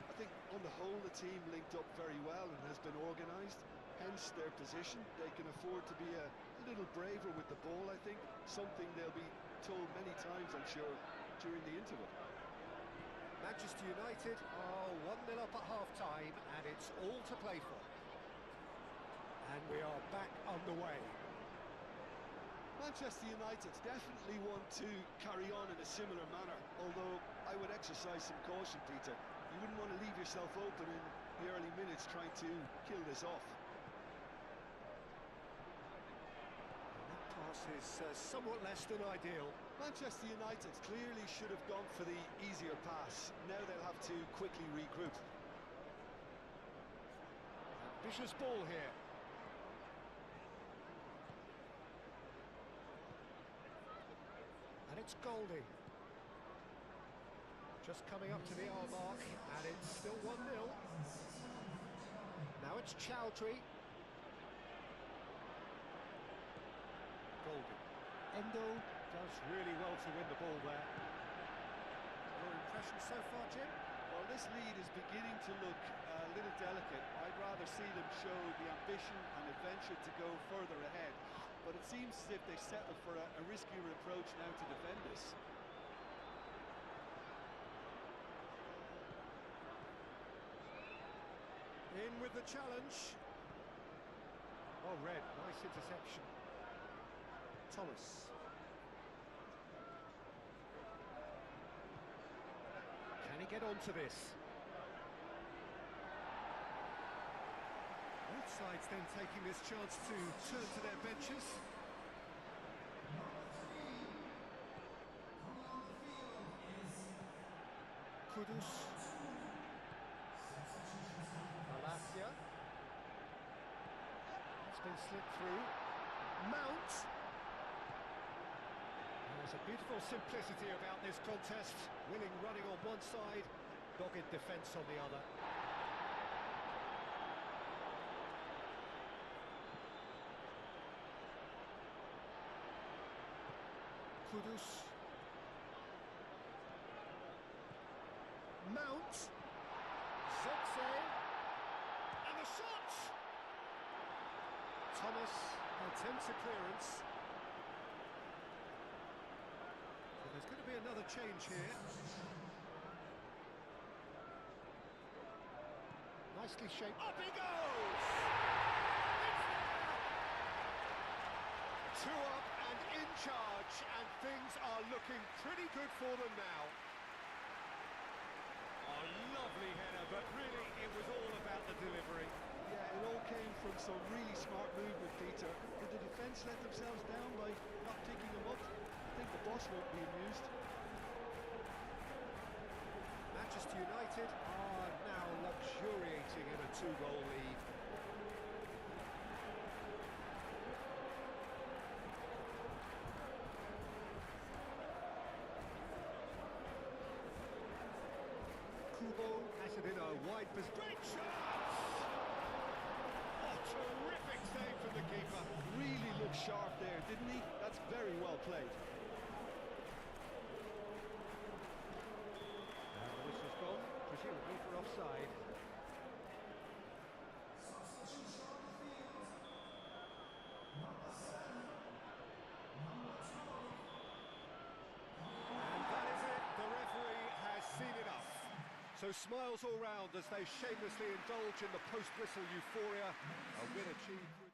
I think on the whole the team linked up very well and has been organised, hence their position. They can afford to be a little braver with the ball, I think, something they'll be told many times, I'm sure, during the interval. Manchester United are 1-0 up at half-time, and it's all to play for. And we are back underway. Manchester United definitely want to carry on in a similar manner, although I would exercise some caution, Peter. You wouldn't want to leave yourself open in the early minutes trying to kill this off. That pass is somewhat less than ideal. Manchester United clearly should have gone for the easier pass. Now they'll have to quickly regroup. Ambitious ball here. And it's Golding. Just coming up to the hour mark, and it's still 1-0. Now it's Chowdhury. Golding. Endo does really well to win the ball there. Your impression so far, Jim? Well, this lead is beginning to look a little delicate. I'd rather see them show the ambition and adventure to go further ahead. But it seems as if they settle for a riskier approach now to defend this. In with the challenge. Oh, Red, nice interception. Thomas. Can he get onto this? Both sides then taking this chance to turn to their benches. Kudus. Malacia. It's been slipped through. Mount. There's a beautiful simplicity about this contest. Willing running on one side, dogged defence on the other. Kudus. Mount. Zirkzee. And the shot! Thomas attempts a clearance. So there's going to be another change here. Nicely shaped. Up he goes! It's there! 2 up and in charge, and things are looking pretty good for them now. A lovely header, but really it was all about the delivery. Yeah, it all came from some really smart movement, Peter. Did the defence let themselves down by not picking them up? I think the boss won't be amused. Manchester United are now luxuriating in a 2-goal lead. Kubo has it in a wide position. Great chance! Oh, terrific save from the keeper. Really looked sharp there, didn't he? That's very well played. And the whistle's gone, presumably for offside. And that is it. The referee has seen enough. So smiles all round as they shamelessly indulge in the post-whistle euphoria. A win achieved through...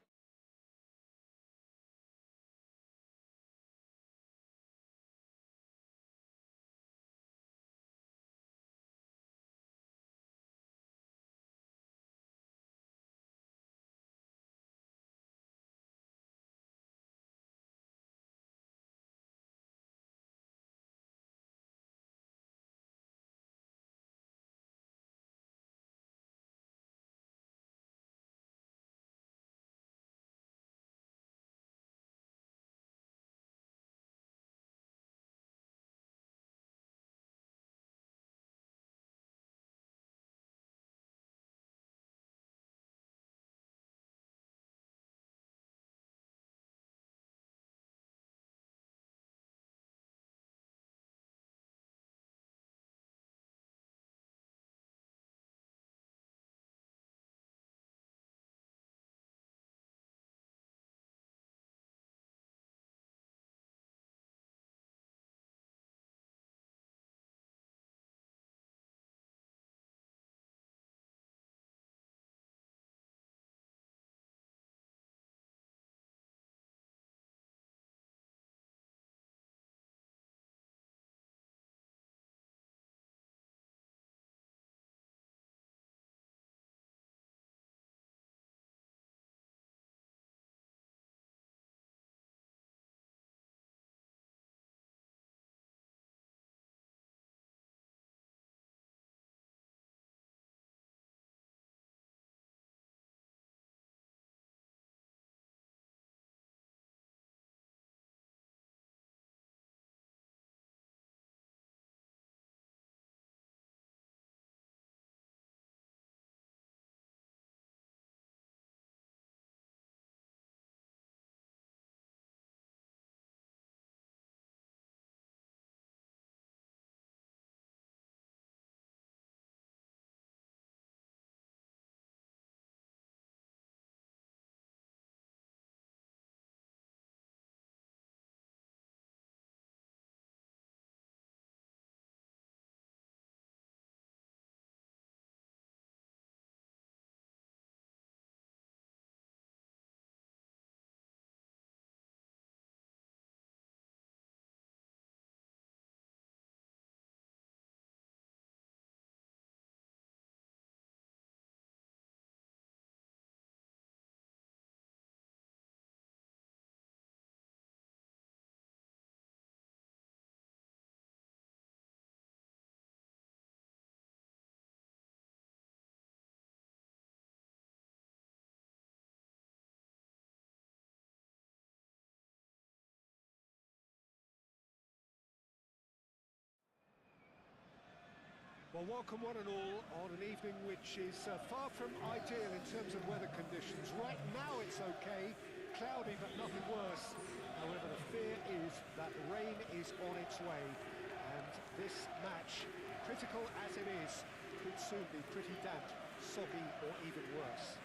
Well, welcome one and all on an evening which is far from ideal in terms of weather conditions. Right now it's okay, cloudy but nothing worse. However, the fear is that rain is on its way, and this match critical as it is, could soon be pretty damp, soggy or even worse.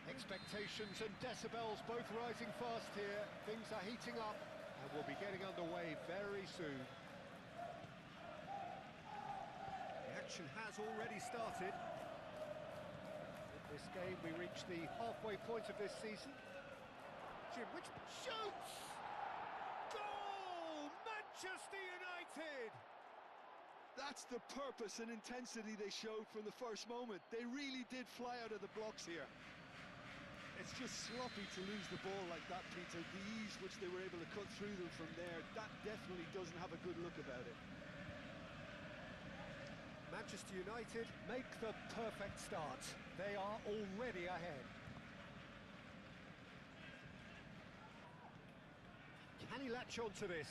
Expectations and decibels both rising fast here. Things are heating up and we'll be getting underway very soon. The action has already started. In this game we reach the halfway point of this season. Jim, which shoots! Goal! Manchester United! That's the purpose and intensity they showed from the first moment. They really did fly out of the blocks here. It's just sloppy to lose the ball like that, Peter. The ease which they were able to cut through them from there, that definitely doesn't have a good look about it. Manchester United make the perfect start. They are already ahead. Can he latch on to this?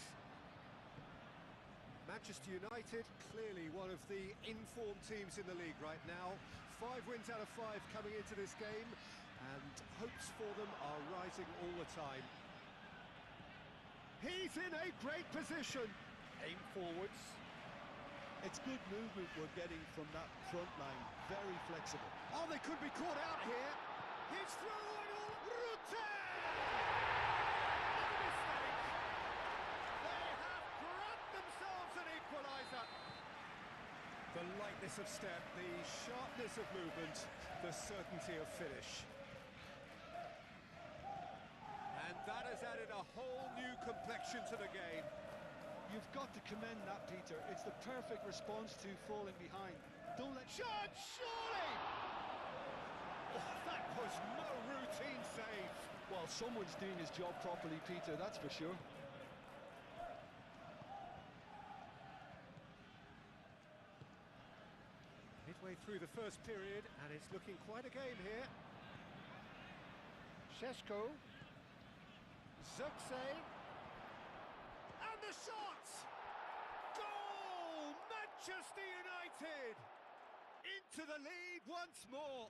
Manchester United, clearly one of the informed teams in the league right now. 5 wins out of 5 coming into this game, and hopes for them are rising all the time. He's in a great position. Aim forwards. It's good movement we're getting from that front line. Very flexible. Oh, they could be caught out here. He's through and all. Rute! No mistake. They have grabbed themselves an equaliser. The lightness of step, the sharpness of movement, the certainty of finish. And that has added a whole new complexion to the game. You've got to commend that, Peter. It's the perfect response to falling behind. Don't let... Shot, surely! Oh, that was no routine save. Well, someone's doing his job properly, Peter, that's for sure. Midway through the first period, and it's looking quite a game here. Šeško. Zirkzee. And the shot! Goal! Manchester United! Into the lead once more.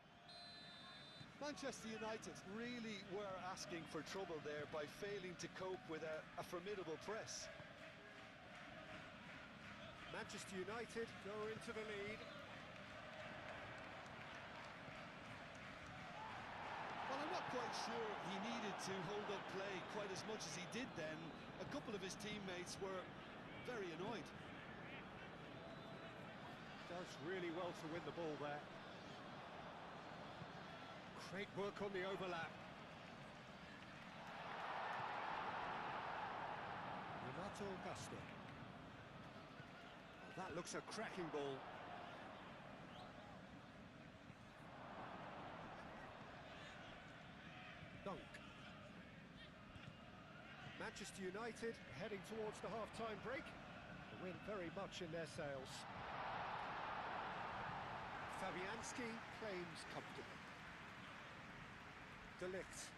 Manchester United really were asking for trouble there by failing to cope with a formidable press. Manchester United go into the lead. Well, I'm not quite sure he needed to hold up play quite as much as he did then. A couple of his teammates were very annoyed. Does really well to win the ball there. Great work on the overlap. Renato Augusto. Oh, that looks a cracking ball. Dunk. Manchester United heading towards the half-time break. The wind very much in their sails. Fabianski claims comfortable. De Ligt.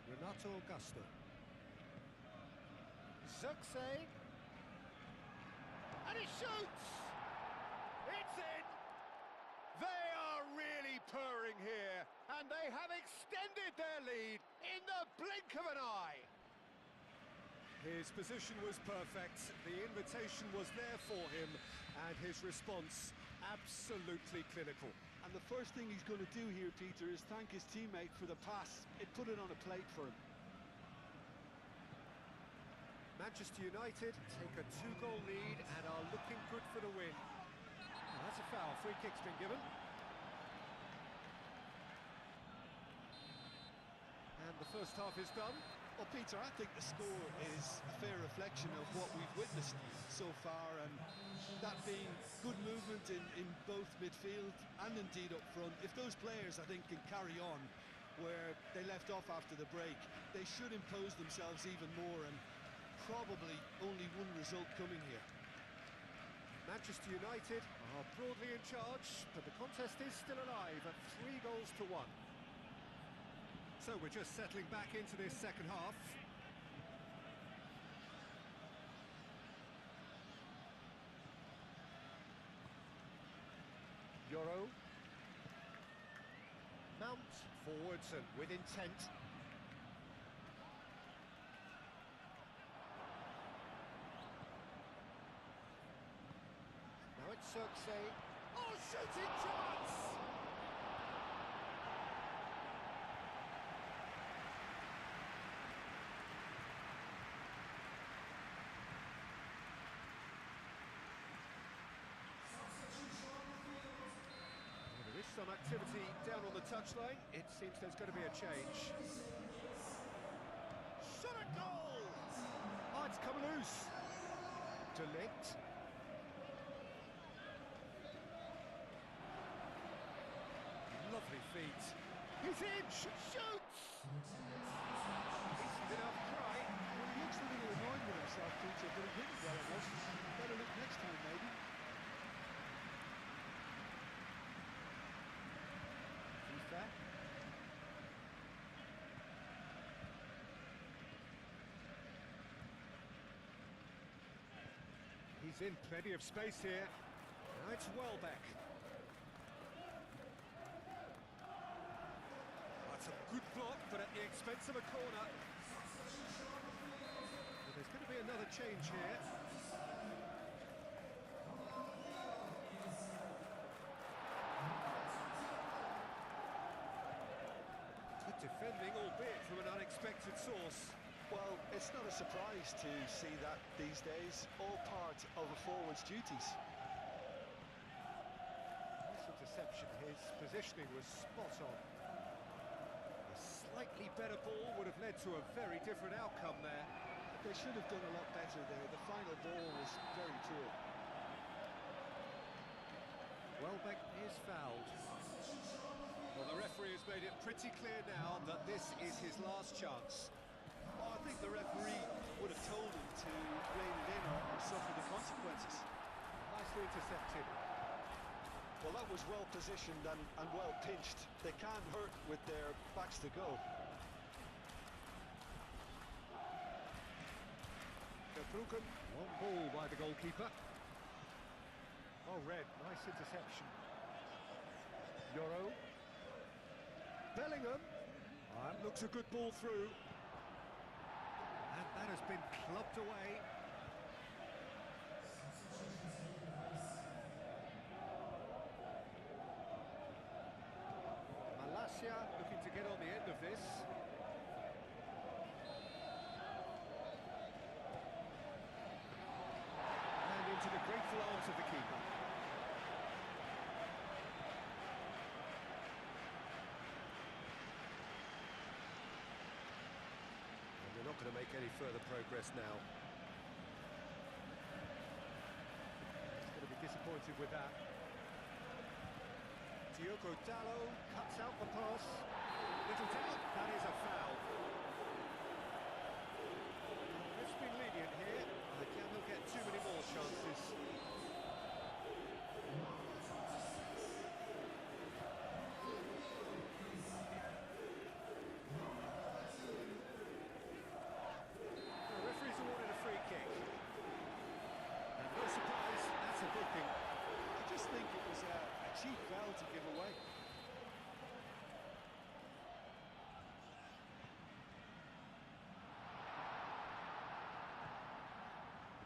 Renato Augusto. Zirkzee. And he shoots! It's in! They are really purring here, and they have extended their lead in the blink of an eye. His position was perfect, the invitation was there for him, and his response absolutely clinical. And the first thing he's going to do here, Peter, is thank his teammate for the pass. It put it on a plate for him. Manchester United take a 2-goal lead and are looking good for the win. Oh, that's a foul, free kick's been given. And the first half is done. Well, Peter, I think the score is a fair reflection of what we've witnessed so far, and that being good movement in both midfield and indeed up front. If those players, I think, can carry on where they left off after the break, they should impose themselves even more, and probably only one result coming here. Manchester United are broadly in charge, but the contest is still alive at 3-1. So we're just settling back into this second half. Euro. Mount forwards and with intent. might Cirque say. Oh, shooting chance! Well, there is some activity down on the touchline. It seems there's going to be a change. Shot at goal! Oh, it's come loose. Delict. Lovely feet. He's in! Shoots! Decent enough try. Well, he looks a little annoyed with himself, Peter, but he hit it well enough. Better look next time, maybe. FIFA. He's in plenty of space here. Now it's Welbeck. That's a good block, but at the expense of a corner. Well, there's going to be another change here. Good defending, albeit from an unexpected source. Well, it's not a surprise to see that these days, all part of a forward's duties. Nice interception, his positioning was spot on. A slightly better ball would have led to a very different outcome there. They should have done a lot better there. The final ball was very poor. Welbeck is fouled. Well, the referee has made it pretty clear now that this is his last chance. Well, I think the referee would have told him to rein it in or suffer the consequences. Nicely intercepted. Well, that was well positioned and well pinched. They can't hurt with their backs to go. Broken. One ball by the goalkeeper. Oh, red. Nice interception. Euro. Bellingham. That looks a good ball through. And that has been clubbed away. Malacia looking to get on the end of this. And into the grateful arms of the keeper. They're not going to make any further progress now. He's going to be disappointed with that. Diogo Dallo cuts out the pass. Little doubt, that is a foul. It's been lenient here. Again, he'll get too many more chances. Cheap foul to give away.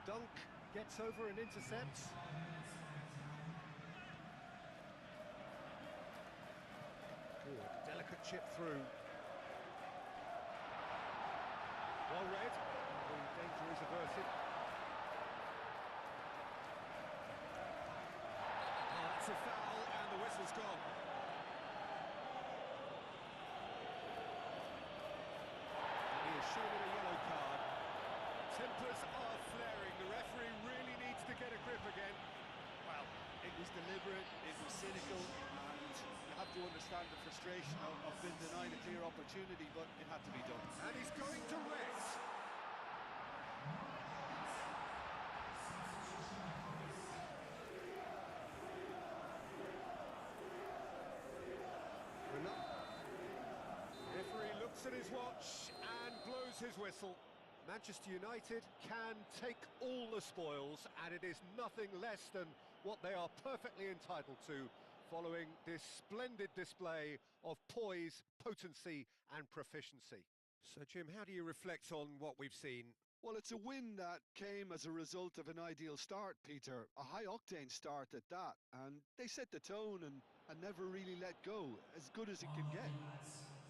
Dunk gets over and intercepts. Good, delicate chip through. Well read. The danger is averted. Oh, that's a foul. The whistle's gone. And he is shown a yellow card. Tempers are flaring. The referee really needs to get a grip again. Well, it was deliberate, it was cynical, and you have to understand the frustration of being denied a clear opportunity, but it had to be done. And he's going to rest. Referee looks at his watch and blows his whistle. Manchester United can take all the spoils, and it is nothing less than what they are perfectly entitled to, following this splendid display of poise, potency and proficiency. So, Jim, how do you reflect on what we've seen? Well, it's a win that came as a result of an ideal start, Peter. A high-octane start at that. And they set the tone and never really let go, as good as it can get.